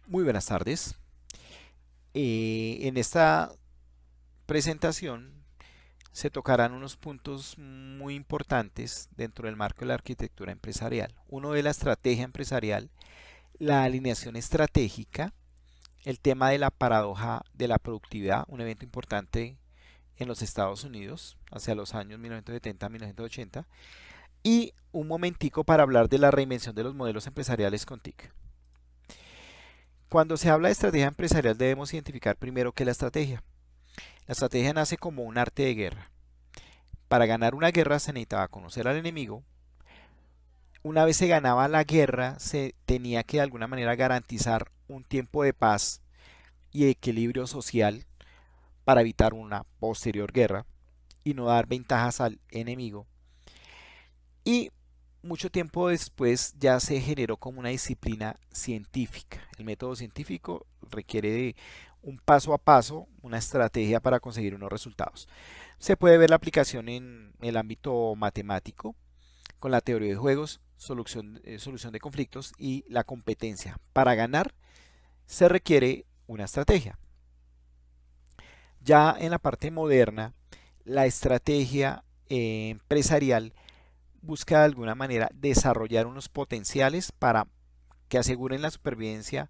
Muy buenas tardes. En esta presentación se tocarán unos puntos muy importantes dentro del marco de la arquitectura empresarial. Uno de la estrategia empresarial, la alineación estratégica, el tema de la paradoja de la productividad, un evento importante en los Estados Unidos hacia los años 1970-1980, y un momentico para hablar de la reinvención de los modelos empresariales con TIC. Cuando se habla de estrategia empresarial debemos identificar primero qué es la estrategia. La estrategia nace como un arte de guerra. Para ganar una guerra se necesitaba conocer al enemigo. Una vez se ganaba la guerra, se tenía que de alguna manera garantizar un tiempo de paz y equilibrio social para evitar una posterior guerra y no dar ventajas al enemigo. Y mucho tiempo después ya se generó como una disciplina científica. El método científico requiere de un paso a paso, una estrategia para conseguir unos resultados. Se puede ver la aplicación en el ámbito matemático, con la teoría de juegos, solución de conflictos y la competencia. Para ganar se requiere una estrategia. Ya en la parte moderna, la estrategia empresarial busca de alguna manera desarrollar unos potenciales para que aseguren la supervivencia,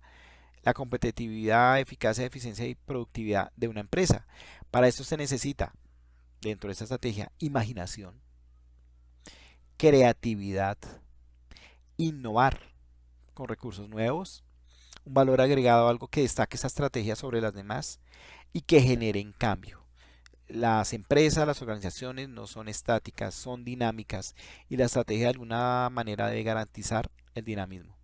la competitividad, eficacia, eficiencia y productividad de una empresa. Para esto se necesita, dentro de esta estrategia, imaginación, creatividad, innovar con recursos nuevos, un valor agregado, algo que destaque esa estrategia sobre las demás y que generen cambio. Las empresas, las organizaciones no son estáticas, son dinámicas y la estrategia de alguna manera debe garantizar el dinamismo.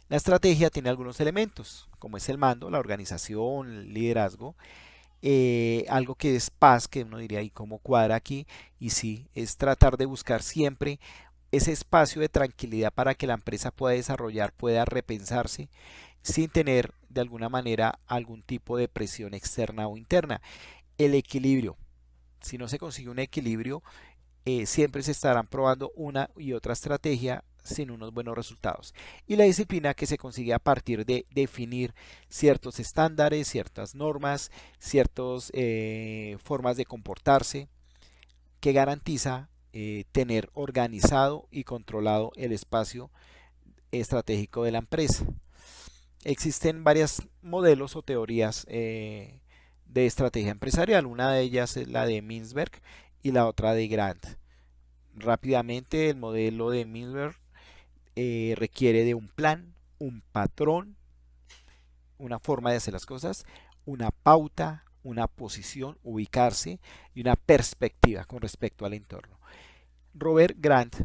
La estrategia tiene algunos elementos, como es el mando, la organización, el liderazgo, algo que es paz, que uno diría, ¿y cómo cuadra aquí? Y sí, es tratar de buscar siempre ese espacio de tranquilidad para que la empresa pueda desarrollar, pueda repensarse sin tener de alguna manera algún tipo de presión externa o interna. El equilibrio. Si no se consigue un equilibrio, siempre se estarán probando una y otra estrategia sin unos buenos resultados. Y la disciplina que se consigue a partir de definir ciertos estándares, ciertas normas, ciertas formas de comportarse que garantiza tener organizado y controlado el espacio estratégico de la empresa. Existen varios modelos o teorías de estrategia empresarial. Una de ellas es la de Mintzberg y la otra de Grant. Rápidamente, el modelo de Mintzberg requiere de un plan, un patrón, una forma de hacer las cosas, una pauta, una posición, ubicarse y una perspectiva con respecto al entorno. Robert Grant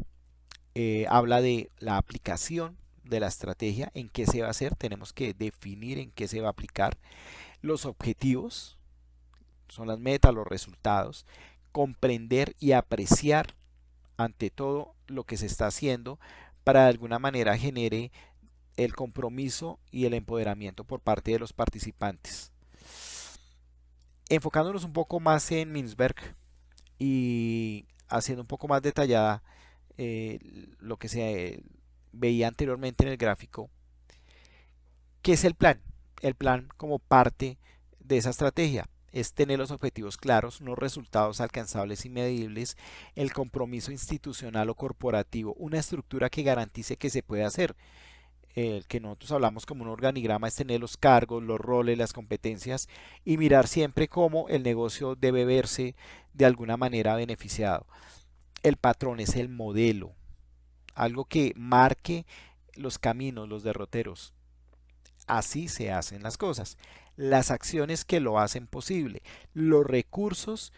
habla de la aplicación de la estrategia, en qué se va a hacer, tenemos que definir en qué se va a aplicar, los objetivos, son las metas, los resultados, comprender y apreciar ante todo lo que se está haciendo para de alguna manera genere el compromiso y el empoderamiento por parte de los participantes. Enfocándonos un poco más en Mintzberg y haciendo un poco más detallada lo que se veía anteriormente en el gráfico, ¿qué es el plan? El plan como parte de esa estrategia es tener los objetivos claros, unos resultados alcanzables y medibles, el compromiso institucional o corporativo, una estructura que garantice que se puede hacer. El que nosotros hablamos como un organigrama es tener los cargos, los roles, las competencias y mirar siempre cómo el negocio debe verse de alguna manera beneficiado. El patrón es el modelo, algo que marque los caminos, los derroteros. Así se hacen las cosas. Las acciones que lo hacen posible, los recursos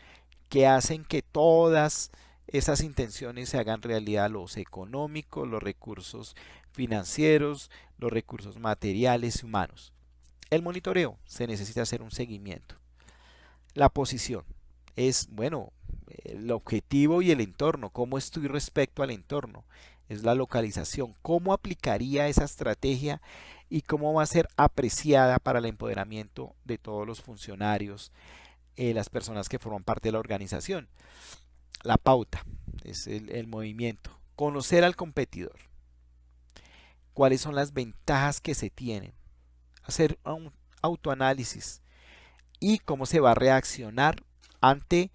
que hacen que todas esas intenciones se hagan realidad, los económicos, los recursos financieros, los recursos materiales y humanos. El monitoreo, se necesita hacer un seguimiento. La posición es, bueno, el objetivo y el entorno, cómo estoy respecto al entorno, es la localización, cómo aplicaría esa estrategia y cómo va a ser apreciada para el empoderamiento de todos los funcionarios, las personas que forman parte de la organización. La pauta es el movimiento, conocer al competidor, cuáles son las ventajas que se tienen, hacer un autoanálisis y cómo se va a reaccionar ante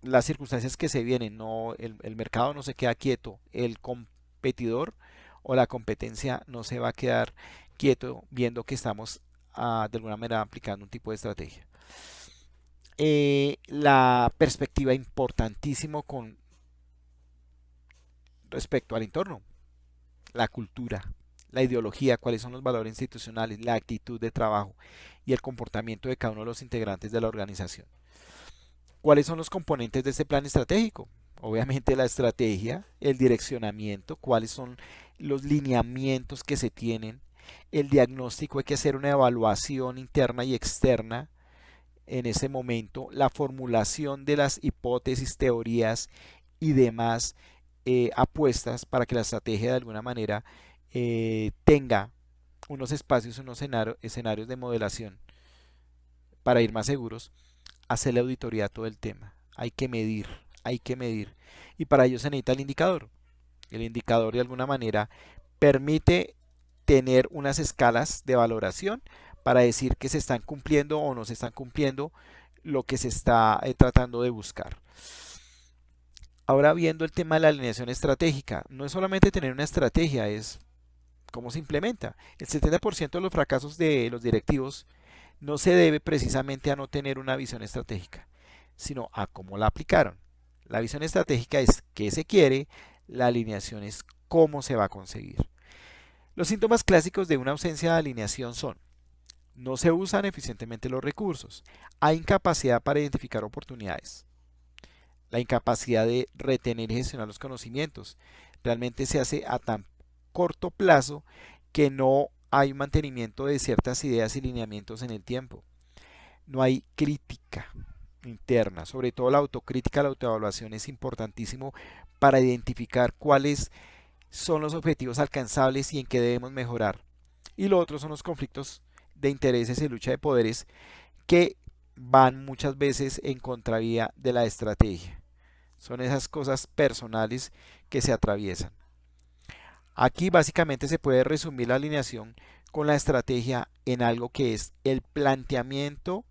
las circunstancias que se vienen. No, el mercado no se queda quieto, el competidor o la competencia no se va a quedar quieto viendo que estamos de alguna manera aplicando un tipo de estrategia. La perspectiva importantísimo con respecto al entorno, la cultura, la ideología, cuáles son los valores institucionales, la actitud de trabajo y el comportamiento de cada uno de los integrantes de la organización. ¿Cuáles son los componentes de este plan estratégico? Obviamente la estrategia, el direccionamiento, cuáles son los lineamientos que se tienen, el diagnóstico, hay que hacer una evaluación interna y externa en ese momento, la formulación de las hipótesis, teorías y demás apuestas para que la estrategia de alguna manera tenga unos espacios, unos escenarios de modelación para ir más seguros, hacer la auditoría a todo el tema. Hay que medir, hay que medir. Y para ello se necesita el indicador. El indicador de alguna manera permite tener unas escalas de valoración para decir que se están cumpliendo o no se están cumpliendo lo que se está tratando de buscar. Ahora viendo el tema de la alineación estratégica, no es solamente tener una estrategia, es cómo se implementa. El 70% de los fracasos de los directivos no se debe precisamente a no tener una visión estratégica, sino a cómo la aplicaron. La visión estratégica es qué se quiere, la alineación es cómo se va a conseguir. Los síntomas clásicos de una ausencia de alineación son: no se usan eficientemente los recursos, hay incapacidad para identificar oportunidades, la incapacidad de retener y gestionar los conocimientos. Realmente se hace a tan corto plazo que no hay un mantenimiento de ciertas ideas y lineamientos en el tiempo. No hay crítica interna, sobre todo la autocrítica, la autoevaluación es importantísimo para identificar cuáles son los objetivos alcanzables y en qué debemos mejorar. Y lo otro son los conflictos de intereses y lucha de poderes que van muchas veces en contravía de la estrategia. Son esas cosas personales que se atraviesan. Aquí básicamente se puede resumir la alineación con la estrategia en algo que es el planteamiento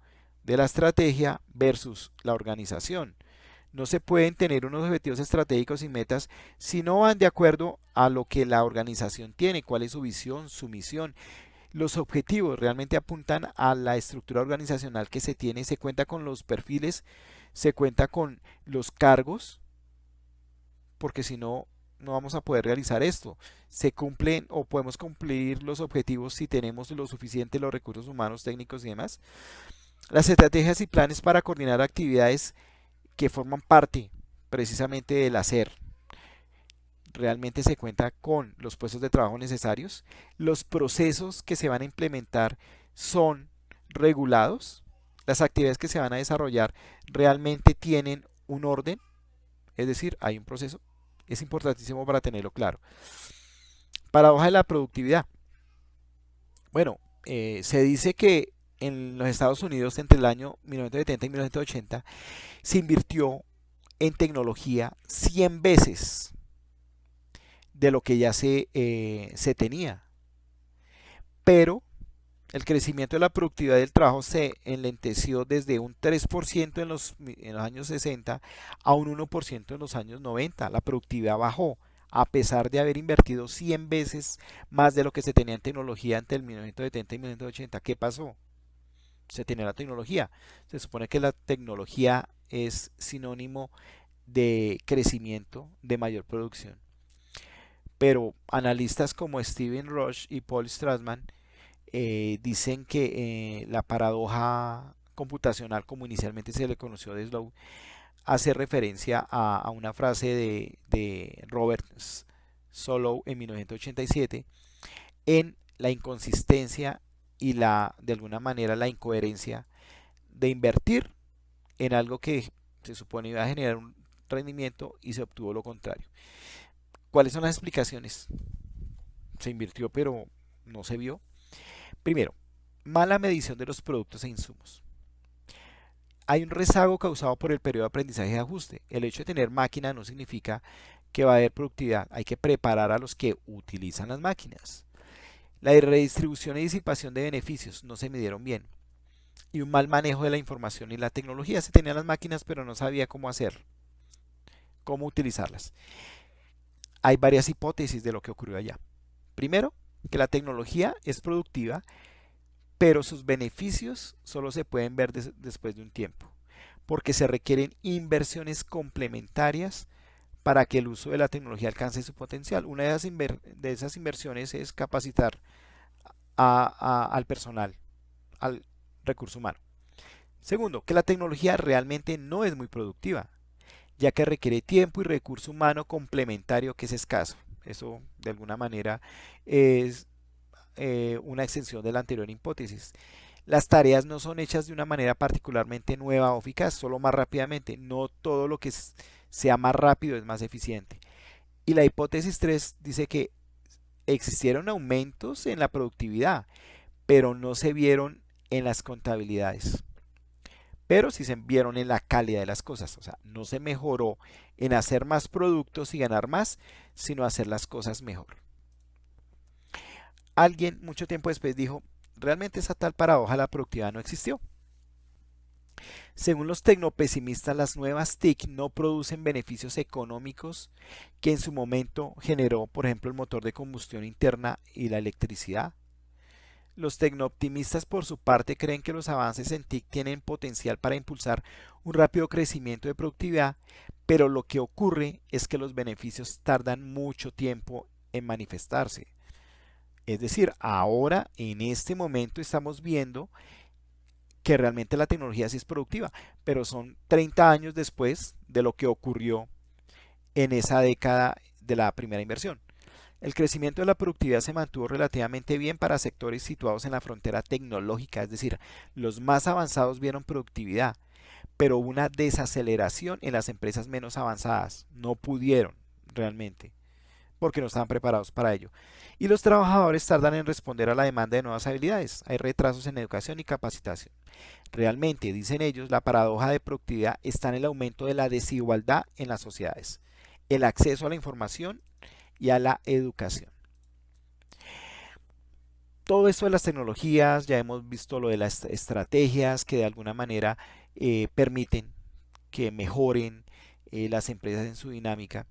de la estrategia versus la organización. No se pueden tener unos objetivos estratégicos y metas si no van de acuerdo a lo que la organización tiene, cuál es su visión, su misión. Los objetivos realmente apuntan a la estructura organizacional que se tiene, se cuenta con los perfiles, se cuenta con los cargos, porque si no, no vamos a poder realizar esto. Se cumplen o podemos cumplir los objetivos si tenemos lo suficiente, los recursos humanos, técnicos y demás. Las estrategias y planes para coordinar actividades que forman parte precisamente del hacer. Realmente se cuenta con los puestos de trabajo necesarios. Los procesos que se van a implementar son regulados. Las actividades que se van a desarrollar realmente tienen un orden, es decir, hay un proceso. Es importantísimo para tenerlo claro. Paradoja de la productividad. Bueno, se dice que en los Estados Unidos entre el año 1970 y 1980 se invirtió en tecnología 100 veces de lo que ya se tenía. Pero el crecimiento de la productividad del trabajo se enlenteció desde un 3% en los años 60 a un 1% en los años 90. La productividad bajó a pesar de haber invertido 100 veces más de lo que se tenía en tecnología entre el 1970 y 1980. ¿Qué pasó? Se tenía la tecnología. Se supone que la tecnología es sinónimo de crecimiento, de mayor producción. Pero analistas como Steven Rush y Paul Strassman dicen que la paradoja computacional, como inicialmente se le conoció de Slow, hace referencia a una frase de Robert Solow en 1987 en la inconsistencia y de alguna manera la incoherencia de invertir en algo que se supone iba a generar un rendimiento y se obtuvo lo contrario. ¿Cuáles son las explicaciones? Se invirtió pero no se vio. Primero, mala medición de los productos e insumos. Hay un rezago causado por el periodo de aprendizaje y ajuste. El hecho de tener máquina no significa que va a haber productividad. Hay que preparar a los que utilizan las máquinas. La redistribución y disipación de beneficios no se midieron bien. Y un mal manejo de la información y la tecnología. Se tenían las máquinas, pero no sabía cómo hacer, cómo utilizarlas. Hay varias hipótesis de lo que ocurrió allá. Primero, que la tecnología es productiva, pero sus beneficios solo se pueden ver después de un tiempo, porque se requieren inversiones complementarias para que el uso de la tecnología alcance su potencial. Una de esas inversiones es capacitar al personal, al recurso humano. Segundo, que la tecnología realmente no es muy productiva, ya que requiere tiempo y recurso humano complementario que es escaso. Eso de alguna manera es una extensión de la anterior hipótesis. Las tareas no son hechas de una manera particularmente nueva o eficaz, solo más rápidamente. No todo lo que sea más rápido es más eficiente. Y la hipótesis 3 dice que existieron aumentos en la productividad, pero no se vieron en las contabilidades. Pero sí se vieron en la calidad de las cosas. O sea, no se mejoró en hacer más productos y ganar más, sino hacer las cosas mejor. Alguien mucho tiempo después dijo, realmente esa tal paradoja de la productividad no existió. Según los tecnopesimistas, las nuevas TIC no producen beneficios económicos que en su momento generó, por ejemplo, el motor de combustión interna y la electricidad. Los tecnooptimistas, por su parte, creen que los avances en TIC tienen potencial para impulsar un rápido crecimiento de productividad, pero lo que ocurre es que los beneficios tardan mucho tiempo en manifestarse. Es decir, ahora, en este momento, estamos viendo que realmente la tecnología sí es productiva, pero son 30 años después de lo que ocurrió en esa década de la primera inversión. El crecimiento de la productividad se mantuvo relativamente bien para sectores situados en la frontera tecnológica, es decir, los más avanzados vieron productividad, pero hubo una desaceleración en las empresas menos avanzadas, no pudieron realmente, porque no estaban preparados para ello. Y los trabajadores tardan en responder a la demanda de nuevas habilidades, hay retrasos en educación y capacitación. Realmente, dicen ellos, la paradoja de productividad está en el aumento de la desigualdad en las sociedades, el acceso a la información y a la educación. Todo esto de las tecnologías, ya hemos visto lo de las estrategias que de alguna manera permiten que mejoren las empresas en su dinámica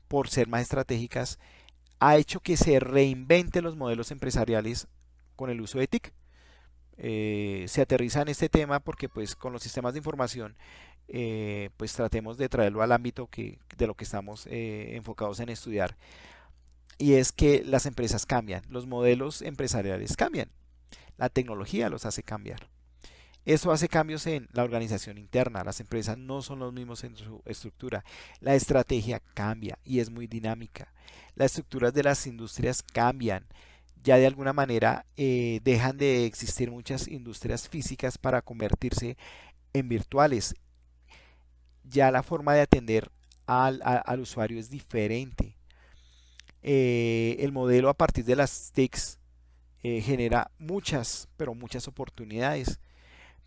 por ser más estratégicas, ha hecho que se reinventen los modelos empresariales con el uso de TIC. Se aterriza en este tema porque pues con los sistemas de información pues tratemos de traerlo al ámbito de lo que estamos enfocados en estudiar, y es que las empresas cambian, los modelos empresariales cambian, la tecnología los hace cambiar. Eso hace cambios en la organización interna, las empresas no son los mismos en su estructura, la estrategia cambia y es muy dinámica, las estructuras de las industrias cambian, ya de alguna manera dejan de existir muchas industrias físicas para convertirse en virtuales, ya la forma de atender al usuario es diferente. El modelo a partir de las TICs genera muchas, pero muchas oportunidades,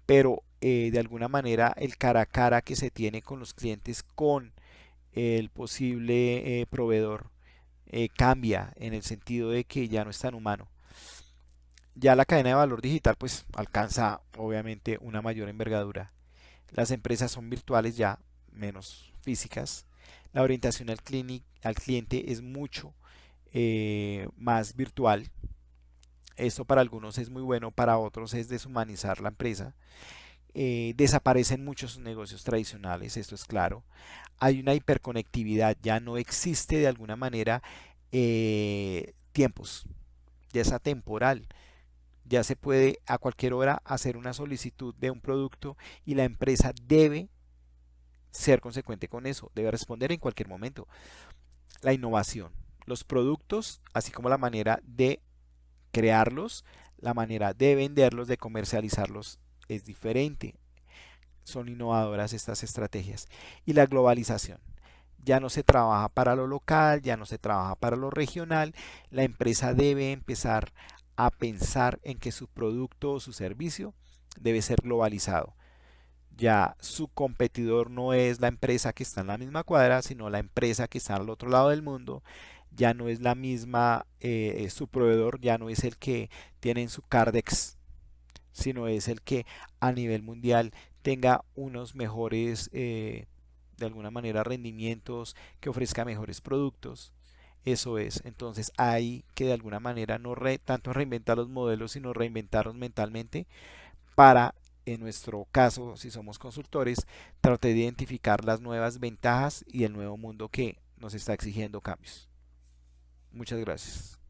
pero de alguna manera el cara a cara que se tiene con los clientes, con el posible proveedor, cambia en el sentido de que ya no es tan humano. Ya la cadena de valor digital pues alcanza obviamente una mayor envergadura. Las empresas son virtuales ya, menos físicas. La orientación al cliente es mucho más virtual. Esto para algunos es muy bueno, para otros es deshumanizar la empresa. Desaparecen muchos negocios tradicionales, esto es claro. Hay una hiperconectividad, ya no existe de alguna manera tiempos, ya es atemporal. Ya se puede a cualquier hora hacer una solicitud de un producto y la empresa debe ser consecuente con eso, debe responder en cualquier momento. La innovación, los productos, así como la manera de crearlos, la manera de venderlos, de comercializarlos es diferente. Son innovadoras estas estrategias. Y la globalización. Ya no se trabaja para lo local, ya no se trabaja para lo regional. La empresa debe empezar a pensar en que su producto o su servicio debe ser globalizado. Ya su competidor no es la empresa que está en la misma cuadra, sino la empresa que está al otro lado del mundo, ya no es la misma, su proveedor ya no es el que tiene en su Cardex, sino es el que a nivel mundial tenga unos mejores, de alguna manera, rendimientos, que ofrezca mejores productos. Eso es, entonces hay que de alguna manera no tanto reinventar los modelos, sino reinventarlos mentalmente para, en nuestro caso, si somos consultores, tratar de identificar las nuevas ventajas y el nuevo mundo que nos está exigiendo cambios. Muchas gracias.